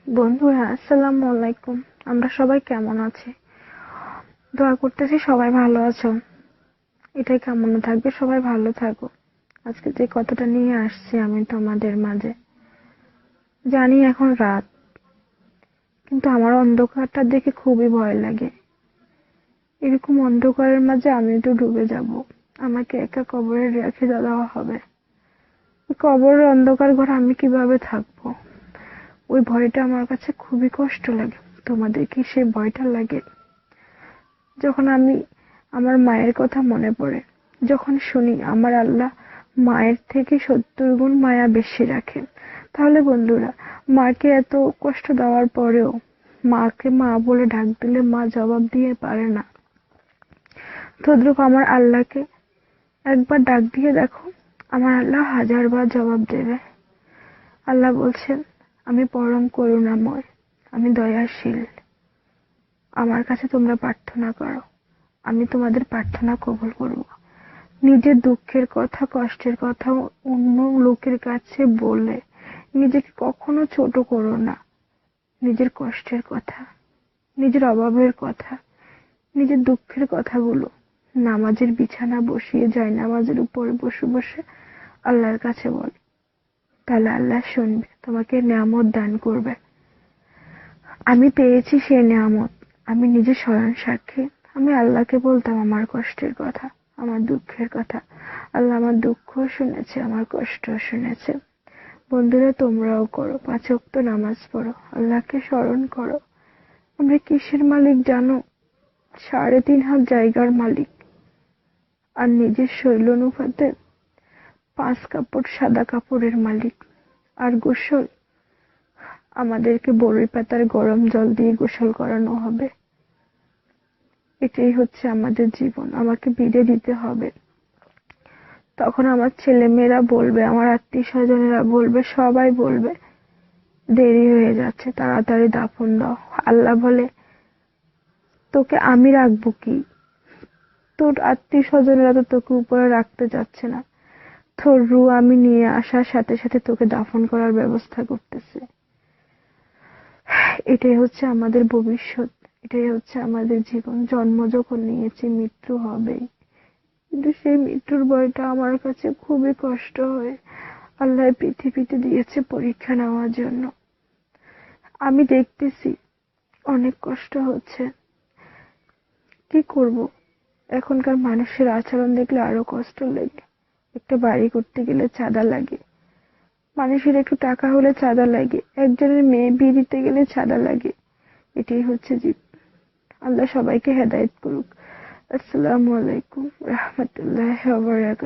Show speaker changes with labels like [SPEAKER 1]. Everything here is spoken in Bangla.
[SPEAKER 1] বন্ধুরা, আসসালামু আলাইকুম। আমরা সবাই কেমন আছি? দোয়া করতেছি সবাই ভালো আছো। এটাই কামনা থাকবে, সবাই ভালো থাকো। আজকে যে কথাটা নিয়ে আসছি আমি তোমাদের মাঝে, জানি এখন রাত, কিন্তু আমার অন্ধকারটা দেখে খুবই ভয় লাগে। এরকম অন্ধকারের মাঝে আমি তো ডুবে যাব, আমাকে একা কবরে রেখে দেওয়া হবে। ওই কবরের অন্ধকার ঘরে আমি কিভাবে থাকবো? ওই ভয়টা আমার কাছে খুবই কষ্ট লাগে। তোমাদের কি সেই ভয়টা লাগে? যখন আমি আমার মায়ের কথা মনে পড়ে, যখন শুনি আমার আল্লাহ মায়ের থেকে 70 গুণ মায়া বেশি রাখেন, তাহলে বন্ধুরা, মাকে এত কষ্ট দেওয়ার পরেও মাকে মা বলে ডাক দিলে মা জবাব দিয়ে পারে না। তদ্রূপ আমার আল্লাহকে একবার ডাক দিয়ে দেখো, আমার আল্লাহ 1000 বার জবাব দেবে। আল্লাহ বলছেন, আমি পরম করুণাময়, আমি দয়াশীল। আমার কাছে তোমরা প্রার্থনা করো, আমি তোমাদের প্রার্থনা কবুল করব। নিজের দুঃখের কথা, কষ্টের কথা অন্য লোকের কাছে বলে নিজেকে কখনো ছোট করো না। নিজের কষ্টের কথা, নিজের অভাবের কথা, নিজের দুঃখের কথাগুলো নামাজের বিছানা বসিয়ে যায় নামাজের উপরে বসে বসে আল্লাহর কাছে বল। তাহলে আল্লাহ শুনবে, তোমাকে নিয়ামত দান করবে। আমি পেয়েছি সেই নিয়ামত, আমি নিজে স্বয়ং সাক্ষী। আমি আল্লাহকে বলতাম আমার কষ্টের কথা, আমার দুঃখের কথা। আল্লাহ আমার দুঃখ শুনেছে, আমার কষ্ট শুনেছে। বন্ধুরা, তোমরাও করো, 5 ওয়াক্ত নামাজ পড়ো, আল্লাহকে স্মরণ করো। আমরা কিসের মালিক জানো? 3.5 হাত জায়গার মালিক। আর নিজের শৈল অনুপাতে 5 কাপড় সাদা কাপড়ের মালিক। আর গোসল, আমাদেরকে বড়ই পাতার গরম জল দিয়ে গোসল করানো হবে। এটাই হচ্ছে আমাদের জীবন, আমাকে বিদায় দিতে হবে। তখন আমার ছেলেমেয়েরা বলবে, আমার আত্মীয় স্বজনেরা বলবে, সবাই বলবে দেরি হয়ে যাচ্ছে, তাড়াতাড়ি দাফন দাও। আল্লাহ বলে, তোকে আমি রাখবো কি? তোর আত্মীয় স্বজনেরা তো তোকে উপরে রাখতে যাচ্ছে না, তোর রূহ আমি নিয়ে আসার সাথে সাথে তোকে দাফন করার ব্যবস্থা করতেছে। এটাই হচ্ছে আমাদের ভবিষ্যৎ, এটাই হচ্ছে আমাদের জীবন। জন্ম যখন নিয়েছি, মৃত্যু হবেই, কিন্তু সেই মৃত্যুর ভয়টা আমার কাছে খুবই কষ্ট হয়। আল্লাহ পৃথিবীতে দিয়েছে পরীক্ষা নেওয়ার জন্য। আমি দেখতেছি অনেক কষ্ট হচ্ছে, কি করব? এখনকার মানুষের আচরণ দেখলে আরো কষ্ট লাগে। একটা বাড়ি করতে গেলে চাঁদা লাগে, মানুষের একটু টাকা হলে চাঁদা লাগে, একজনের মেয়ে বিয়ে দিতে গেলে চাঁদা লাগে। এটাই হচ্ছে জীবন। আল্লাহ সবাইকে হেদায়েত করুক। আসসালামু আলাইকুম রাহমাতুল্লাহি ওয়া বারাকাতুহু।